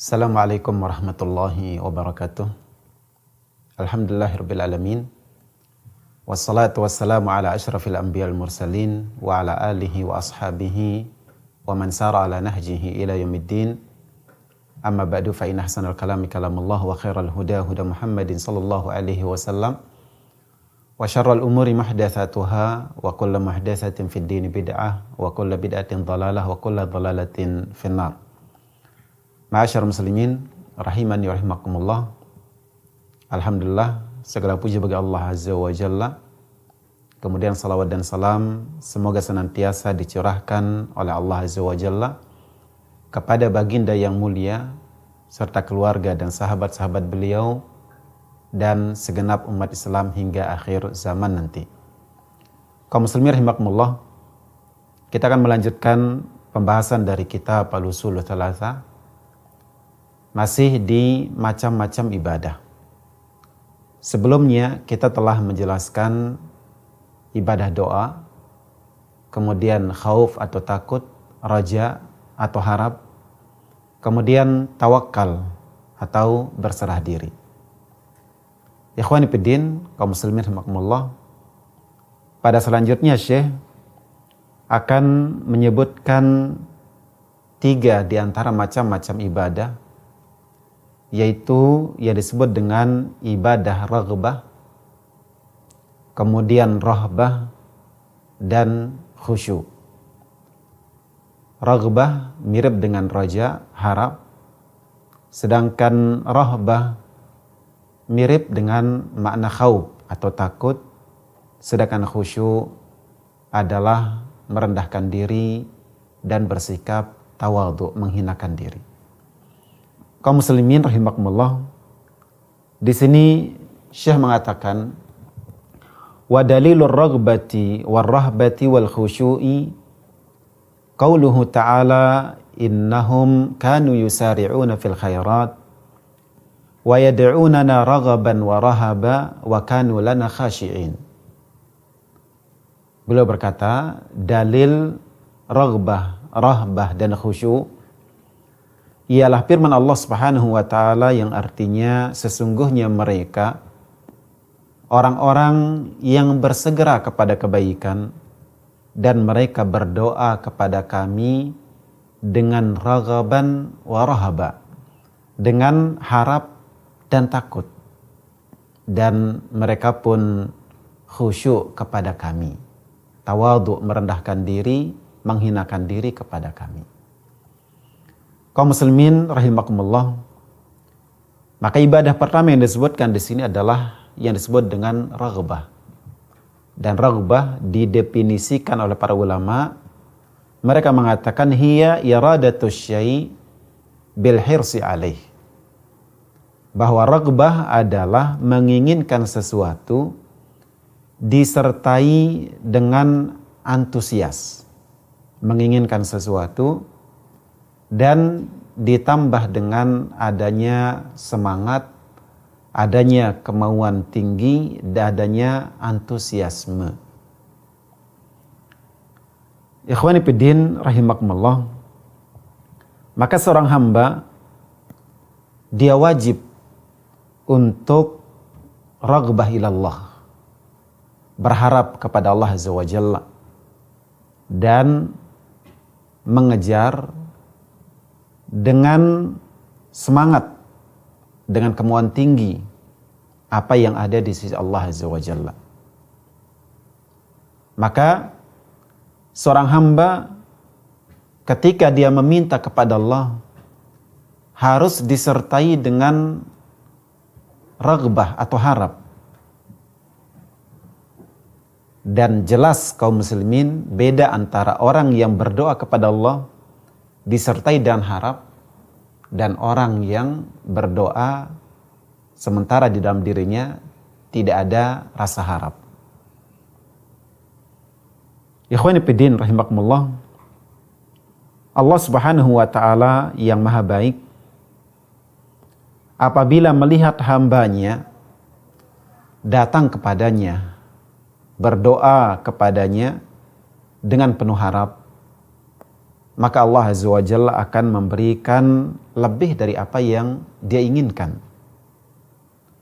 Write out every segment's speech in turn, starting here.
Assalamualaikum warahmatullahi wabarakatuh. Alhamdulillahirabbil alamin. Wassalatu wassalamu ala asyrafil anbiya'il mursalin wa ala alihi wa ashabihi wa man sara ala nahjihi ila yaumiddin. Amma ba'du fa inna ahsanal kalami kalamullah wa khairal huda huda Muhammadin sallallahu alaihi wasallam. Wa syarrul umuri muhdatsatuha wa kullu muhdatsatin fid din bid'ah wa kullu bid'atin dhalalah wa kullu dhalalatin finnar. Ma'asyar muslimin rahimani wa rahimakumullah. Alhamdulillah, segala puji bagi Allah Azza wa Jalla. Kemudian salawat dan salam semoga senantiasa dicurahkan oleh Allah Azza wa Jalla kepada baginda yang mulia serta keluarga dan sahabat-sahabat beliau dan segenap umat Islam hingga akhir zaman nanti. Kaum muslimin rahimakumullah, kita akan melanjutkan pembahasan dari kitab Al-Ushul Tsalatsa, masih di macam-macam ibadah. Sebelumnya kita telah menjelaskan ibadah doa, kemudian khauf atau takut, raja atau harap, kemudian tawakal atau berserah diri. Ikhwani fiddin, kaum muslimin rahimakumullah, pada selanjutnya Syekh akan menyebutkan 3 di antara macam-macam ibadah, yaitu yang disebut dengan ibadah raghbah, kemudian rahbah, dan khusyuk. Raghbah mirip dengan raja, harap, sedangkan rahbah mirip dengan makna khauf atau takut, sedangkan khusyuk adalah merendahkan diri dan bersikap tawadhu, menghinakan diri. Kaum muslimin rahimakumullah, di sini Syekh mengatakan wa dalilur raghbati war rahbati wal khusyu'i qauluhu ta'ala innahum kanu yusari'una fil khairat wa yad'unana raghaban wa rahaba wa kanu lana khashi'in. Beliau berkata, dalil raghbah, rahbah dan khusyuk ialah firman Allah Subhanahu wa taala yang artinya sesungguhnya mereka orang-orang yang bersegera kepada kebaikan dan mereka berdoa kepada kami dengan raghaban wa rahaba, dengan harap dan takut, dan mereka pun khusyuk kepada kami, tawadhu, merendahkan diri, menghinakan diri kepada kami. Kaum muslimin rahimakumullah, maka ibadah pertama yang disebutkan di sini adalah yang disebut dengan raghbah. Dan raghbah didefinisikan oleh para ulama, mereka mengatakan hiya iradatus syai' bil hirsi alaih. Bahwa raghbah adalah menginginkan sesuatu disertai dengan antusias. Menginginkan sesuatu dan ditambah dengan adanya semangat, adanya kemauan tinggi, dan adanya antusiasme. Ikhwani fiddin rahimakumullah, maka seorang hamba dia wajib untuk raghbah ilallah, berharap kepada Allah Azza wa Jalla dan mengejar dengan semangat, dengan kemauan tinggi apa yang ada di sisi Allah Azza wa Jalla. Maka seorang hamba ketika dia meminta kepada Allah harus disertai dengan raghbah atau harap. Dan jelas kaum muslimin beda antara orang yang berdoa kepada Allah disertai dengan harap dan orang yang berdoa sementara di dalam dirinya tidak ada rasa harap. Ikhwani fiddin rahimakumullah, Allah Subhanahu wa taala yang maha baik apabila melihat hambanya datang kepadanya, berdoa kepadanya dengan penuh harap, maka Allah Azza wa Jalla akan memberikan lebih dari apa yang dia inginkan.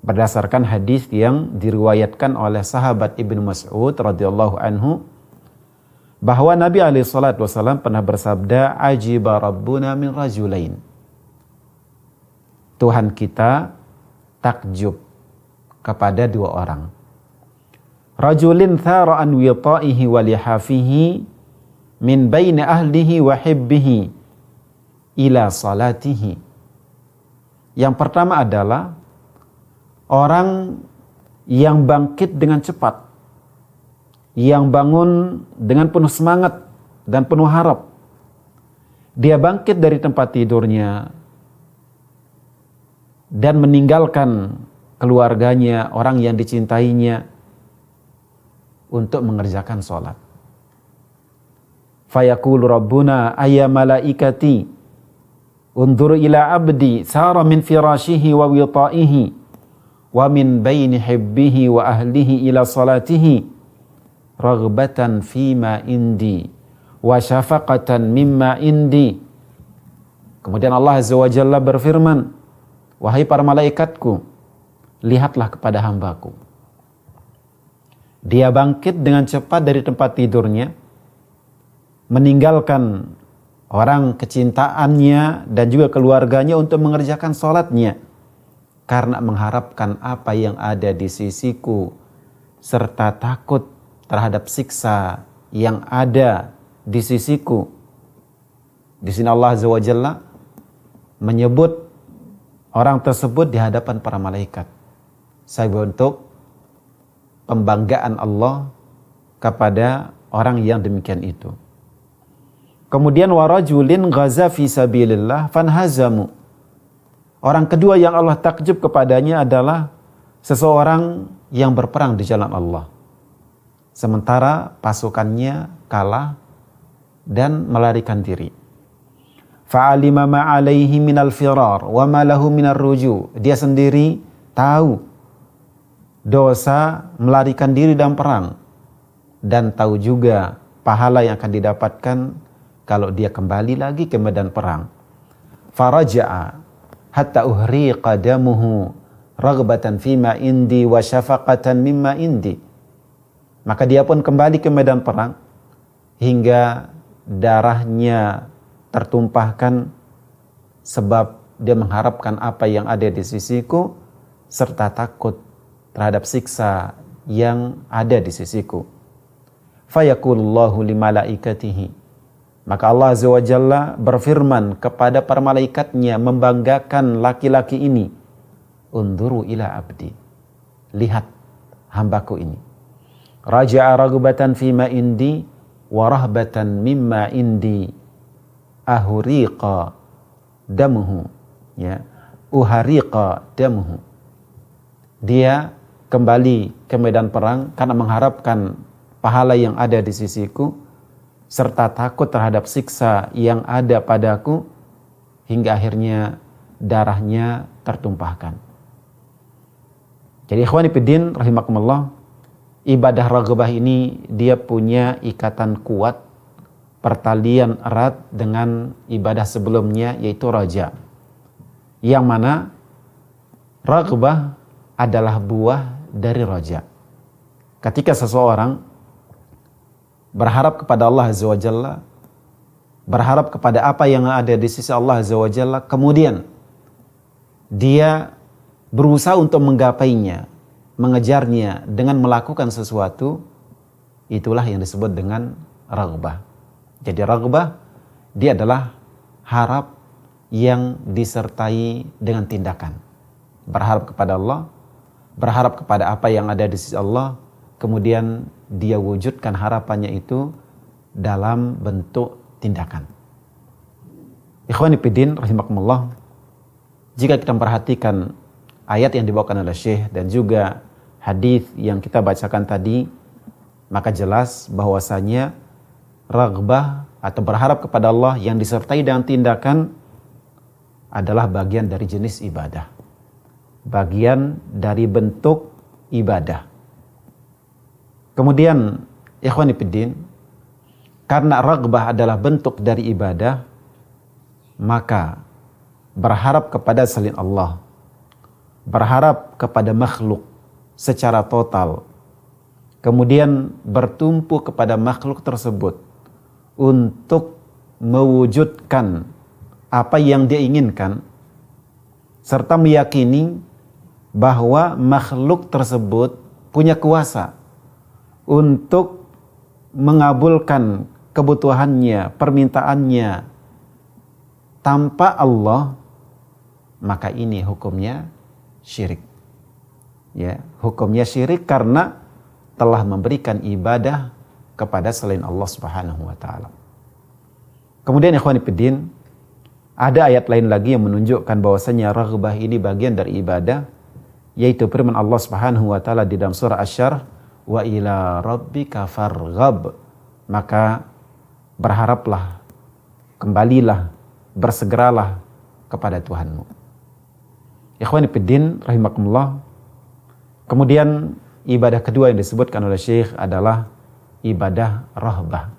Berdasarkan hadis yang diriwayatkan oleh sahabat Ibnu Mas'ud radhiyallahu anhu, bahwa Nabi SAW pernah bersabda, ajiba rabbuna min rajulain. Tuhan kita takjub kepada dua orang. Rajulin thara an wita'ihi wa lihafihi min baini ahlihi wa hibbihi ila salatihi. Yang pertama adalah orang yang bangkit dengan cepat, yang bangun dengan penuh semangat dan penuh harap. Dia bangkit dari tempat tidurnya dan meninggalkan keluarganya, orang yang dicintainya, untuk mengerjakan sholat. Fayaqulu rabbuna ayya malaikati unzuru ila abdi sara min firashihi wa wita'ihi wa min baini hibbihi wa ahlihi ila salatihi raghbatan fima indi wa syafaqatan mimma indi. Kemudian Allah Azza wa Jalla berfirman, wahai para malaikatku, lihatlah kepada hambaku. Dia bangkit dengan cepat dari tempat tidurnya, meninggalkan orang kecintaannya dan juga keluarganya untuk mengerjakan sholatnya, karena mengharapkan apa yang ada di sisiku, serta takut terhadap siksa yang ada di sisiku. Di sini Allah Azza wa Jalla menyebut orang tersebut di hadapan para malaikat sebagai bentuk pembanggaan Allah kepada orang yang demikian itu. Kemudian warajulin ghaza fi sabilillah fanhazamu. Orang kedua yang Allah takjub kepadanya adalah seseorang yang berperang di jalan Allah, sementara pasukannya kalah dan melarikan diri. Fa'alima ma alaihi minal firar wa ma lahu minar ruju. Dia sendiri tahu dosa melarikan diri dalam perang, dan tahu juga pahala yang akan didapatkan kalau dia kembali lagi ke medan perang. Faraja'a hatta uhriqa damuhu raghbatan fima indi wa syafaqatan mimma indi. Maka dia pun kembali ke medan perang hingga darahnya tertumpahkan sebab dia mengharapkan apa yang ada di sisiku serta takut terhadap siksa yang ada di sisiku. Fayaqulullahu limalaikatihi. Maka Allah Azza wa Jalla berfirman kepada para malaikatnya membanggakan laki-laki ini, unzuru ila abdi. Lihat hambaku ini. Raja'a raghbatan fima indi wa rahbatan mimma indi. Ahuriqa damuhu. Ya. Uhariqa damuhu. Dia kembali ke medan perang karena mengharapkan pahala yang ada di sisiku serta takut terhadap siksa yang ada padaku, hingga akhirnya darahnya tertumpahkan. Jadi ikhwani fiddin rahimakumullah, ibadah raghbah ini dia punya ikatan kuat, pertalian erat dengan ibadah sebelumnya, yaitu raja, yang mana raghbah adalah buah dari raja. Ketika seseorang berharap kepada Allah Azza wa Jalla, berharap kepada apa yang ada di sisi Allah Azza wa Jalla, kemudian dia berusaha untuk menggapainya, mengejarnya dengan melakukan sesuatu, itulah yang disebut dengan raghbah. Jadi raghbah dia adalah harap yang disertai dengan tindakan. Berharap kepada Allah, berharap kepada apa yang ada di sisi Allah, kemudian dia wujudkan harapannya itu dalam bentuk tindakan. Ikhwani fiddin rahimakumullah, jika kita memperhatikan ayat yang dibawakan oleh Syekh dan juga hadis yang kita bacakan tadi, maka jelas bahwasanya raghbah atau berharap kepada Allah yang disertai dengan tindakan adalah bagian dari jenis ibadah, bagian dari bentuk ibadah. Kemudian ikhwani fiddin, karena raghbah adalah bentuk dari ibadah, maka berharap kepada selain Allah, berharap kepada makhluk secara total, kemudian bertumpu kepada makhluk tersebut untuk mewujudkan apa yang dia inginkan, serta meyakini bahwa makhluk tersebut punya kuasa untuk mengabulkan kebutuhannya, permintaannya tanpa Allah, maka ini hukumnya syirik. Ya, hukumnya syirik karena telah memberikan ibadah kepada selain Allah Subhanahu wa taala. Kemudian ikhwani fiddin, ada ayat lain lagi yang menunjukkan bahwasanya raghbah ini bagian dari ibadah, yaitu firman Allah Subhanahu wa taala di dalam surah Asy-Syarh, wa ila rabbika farghab, maka berharaplah, kembalilah, bersegeralah kepada Tuhanmu. Ikhwani fiddin rahimakumullah. Kemudian ibadah kedua yang disebutkan oleh Syekh adalah ibadah rahbah.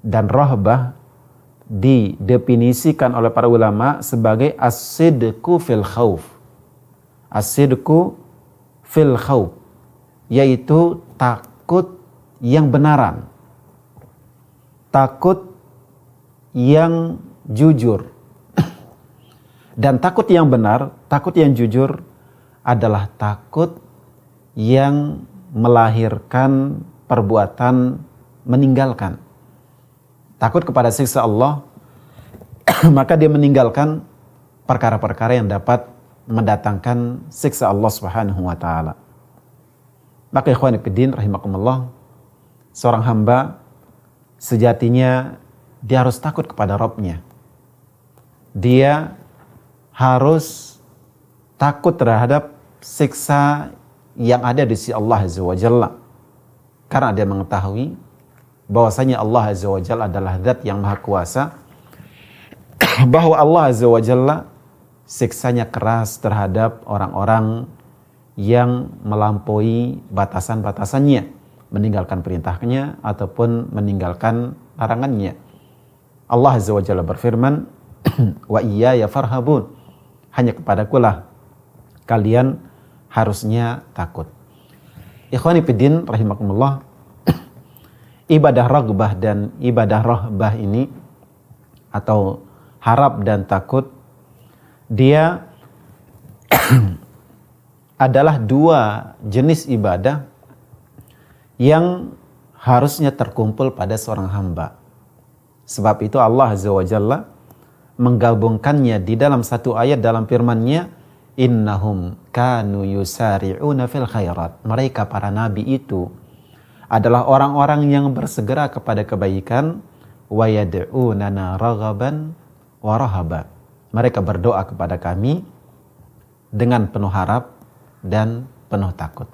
Dan rahbah didefinisikan oleh para ulama sebagai as-sidqu fil khauf. As-sidqu fil khauf, yaitu takut yang benaran, takut yang jujur. Dan takut yang benar, takut yang jujur adalah takut yang melahirkan perbuatan meninggalkan. Takut kepada siksa Allah, maka dia meninggalkan perkara-perkara yang dapat mendatangkan siksa Allah Subhanahu wa taala. Maka ikhwani fiddin rahimakumullah, seorang hamba sejatinya dia harus takut kepada Rabb-Nya. Dia harus takut terhadap siksa yang ada di sisi Allah Azza wa Jalla. Karena dia mengetahui bahwasanya Allah Azza wa Jalla adalah zat yang maha kuasa, bahwa Allah Azza wa Jalla siksanya keras terhadap orang-orang yang melampaui batasan-batasannya, meninggalkan perintahnya ataupun meninggalkan larangannya. Allah Azza wa Jalla berfirman, wa iyaya farhabun, hanya kepadakulah kalian harusnya takut. Ikhwani fiddin rahimakumullah, ibadah raghbah dan ibadah rahbah ini atau harap dan takut, dia adalah dua jenis ibadah yang harusnya terkumpul pada seorang hamba. Sebab itu Allah Azza wa Jalla menggabungkannya di dalam satu ayat dalam firman-Nya, innahum kanu yusari'una fil khairat. Mereka para nabi itu adalah orang-orang yang bersegera kepada kebaikan, wa yad'unana raghaban wa rahaba. Mereka berdoa kepada kami dengan penuh harap dan penuh takut.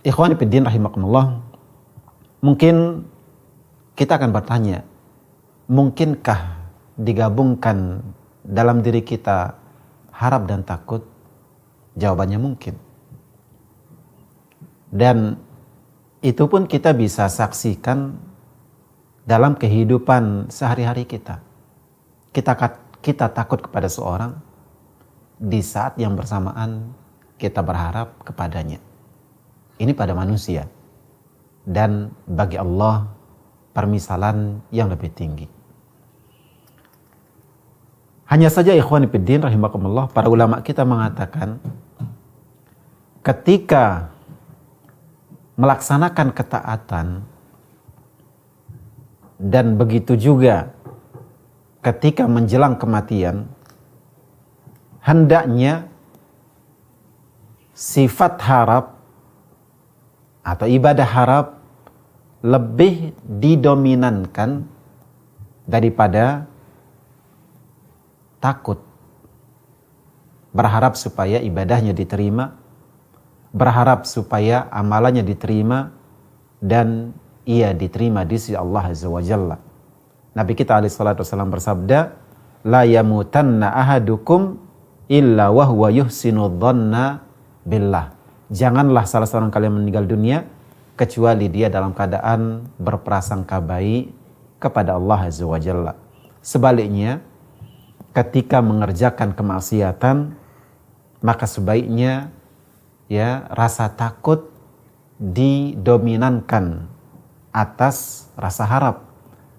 Ikhwani fiddin rahimakumullah, mungkin kita akan bertanya, mungkinkah digabungkan dalam diri kita harap dan takut? Jawabannya mungkin. Dan itu pun kita bisa saksikan dalam kehidupan sehari-hari kita. Kita takut kepada seorang, di saat yang bersamaan kita berharap kepadanya. Ini pada manusia. Dan bagi Allah permisalan yang lebih tinggi. Hanya saja ikhwani fiddin rahimakumullah, para ulama kita mengatakan ketika melaksanakan ketaatan dan begitu juga ketika menjelang kematian, hendaknya sifat harap atau ibadah harap lebih didominankan daripada takut. Berharap supaya ibadahnya diterima, berharap supaya amalannya diterima dan ia diterima di sisi Allah Azza wa Jalla. Nabi kita alaihi salatu wasallam bersabda, la yamutanna ahadukum illa wa huwa yuhsinu dhanna billah. Janganlah salah seorang kalian meninggal dunia kecuali dia dalam keadaan berprasangka baik kepada Allah Azza wa Jalla. Sebaliknya, ketika mengerjakan kemaksiatan, maka sebaiknya ya rasa takut didominankan atas rasa harap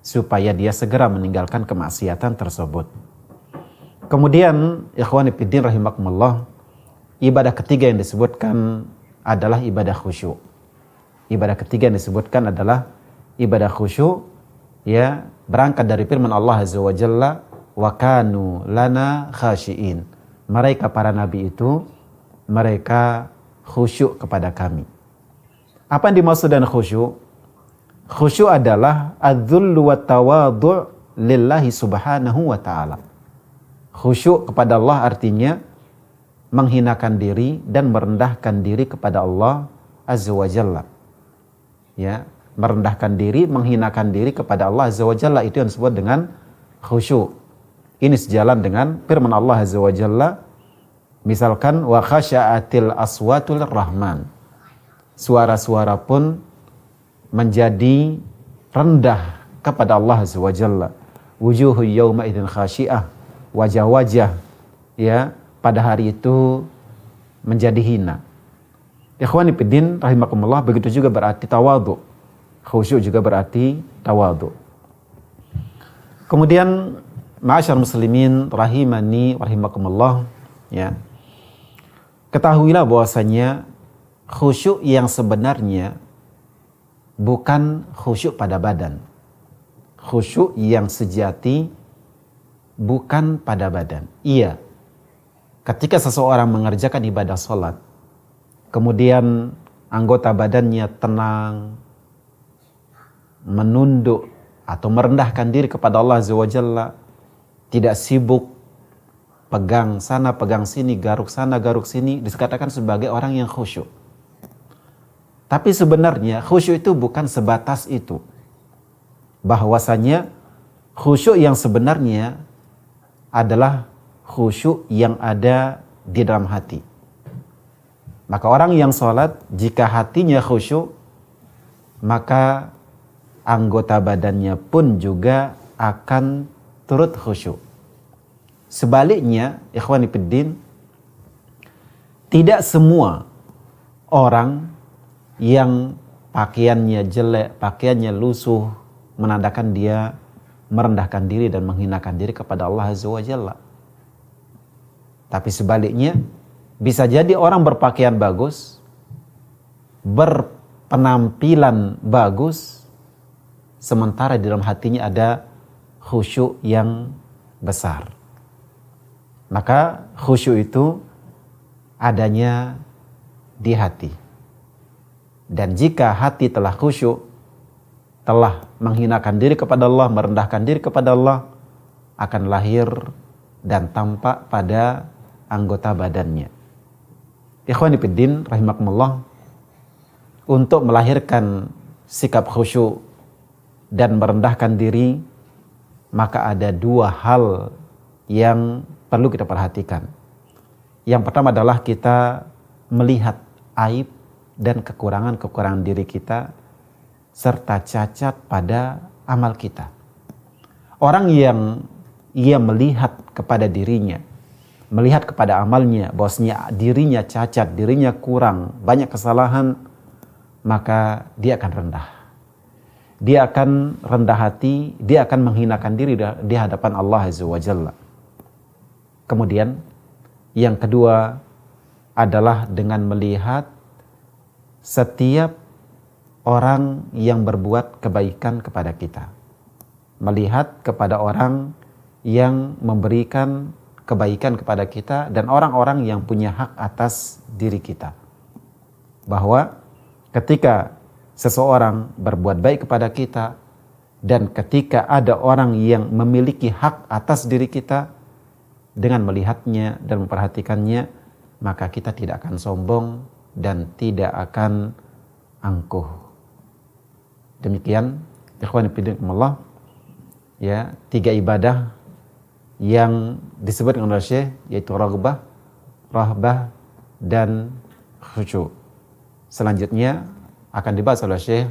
supaya dia segera meninggalkan kemaksiatan tersebut. Kemudian ikhwani fiddin rahimakumullah, ibadah ketiga yang disebutkan adalah ibadah khusyuk. Ibadah ketiga yang disebutkan adalah ibadah khusyuk, ya, berangkat dari firman Allah Azza wa Jalla, wa kanu lana khashiin. Mereka para nabi itu mereka khusyuk kepada kami. Apa yang dimaksud dengan khusyuk? Khusyuk adalah adzullu wa tawadhu' lillahi subhanahu wa ta'ala. Khusyuk kepada Allah artinya menghinakan diri dan merendahkan diri kepada Allah Azza wa Jalla. Ya, merendahkan diri, menghinakan diri kepada Allah Azza wa Jalla, itu yang disebut dengan khusyuk. Ini sejalan dengan firman Allah Azza wa Jalla, misalkan wa khasya'atil aswatul rahman. Suara-suara pun menjadi rendah kepada Allah Azza wa Jalla. Wujuhu yawma idzin khasyi'ah, wajah-wajah ya pada hari itu menjadi hina. Ikhwani fiddin rahimakumullah, begitu juga berarti tawadhu. Khusyuk juga berarti tawadhu. Kemudian ma'asyar muslimin rahimani rahimakumullah, ya. Ketahuilah bahwasanya khusyuk yang sebenarnya bukan khusyuk pada badan. Khusyuk yang sejati bukan pada badan. Iya, ketika seseorang mengerjakan ibadah sholat, kemudian anggota badannya tenang, menunduk atau merendahkan diri kepada Allah Azza wa Jalla, tidak sibuk pegang sana, pegang sini, garuk sana, garuk sini, dikatakan sebagai orang yang khusyuk. Tapi sebenarnya khusyuk itu bukan sebatas itu. Bahwasanya khusyuk yang sebenarnya adalah khusyuk yang ada di dalam hati. Maka orang yang sholat, jika hatinya khusyuk, maka anggota badannya pun juga akan turut khusyuk. Sebaliknya, ikhwani fiddin, tidak semua orang yang pakaiannya jelek, pakaiannya lusuh, menandakan dia merendahkan diri dan menghinakan diri kepada Allah Azza wa Jalla. Tapi sebaliknya, bisa jadi orang berpakaian bagus, berpenampilan bagus, sementara di dalam hatinya ada khusyuk yang besar. Maka khusyuk itu adanya di hati. Dan jika hati telah khusyuk, telah menghinakan diri kepada Allah, merendahkan diri kepada Allah, akan lahir dan tampak pada anggota badannya. Ikhwani fiddin rahimakumullah, untuk melahirkan sikap khusyuk dan merendahkan diri, maka ada dua hal yang perlu kita perhatikan. Yang pertama adalah kita melihat aib dan kekurangan-kekurangan diri kita serta cacat pada amal kita. Orang yang ia melihat kepada dirinya, melihat kepada amalnya, bahwasanya dirinya cacat, dirinya kurang, banyak kesalahan, maka dia akan rendah. Dia akan rendah hati, dia akan menghinakan diri di hadapan Allah Azza wa Jalla. Kemudian yang kedua adalah dengan melihat setiap orang yang berbuat kebaikan kepada kita. Melihat kepada orang yang memberikan kebaikan kepada kita dan orang-orang yang punya hak atas diri kita. Bahwa ketika seseorang berbuat baik kepada kita dan ketika ada orang yang memiliki hak atas diri kita, dengan melihatnya dan memperhatikannya, maka kita tidak akan sombong dan tidak akan angkuh. Demikian ikhwan fillah, ya, 3 ibadah yang disebut oleh Syekh, yaitu raghbah, rahbah, dan khusyuk. Selanjutnya akan dibahas oleh Syekh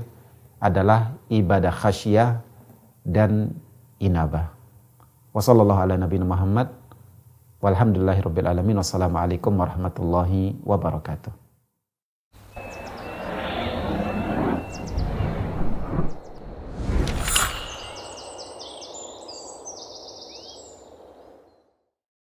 adalah ibadah khasyah dan inabah. Wassallallahu ala nabiyina Muhammad walhamdulillahirabbil alamin. Wassalamualaikum warahmatullahi wabarakatuh.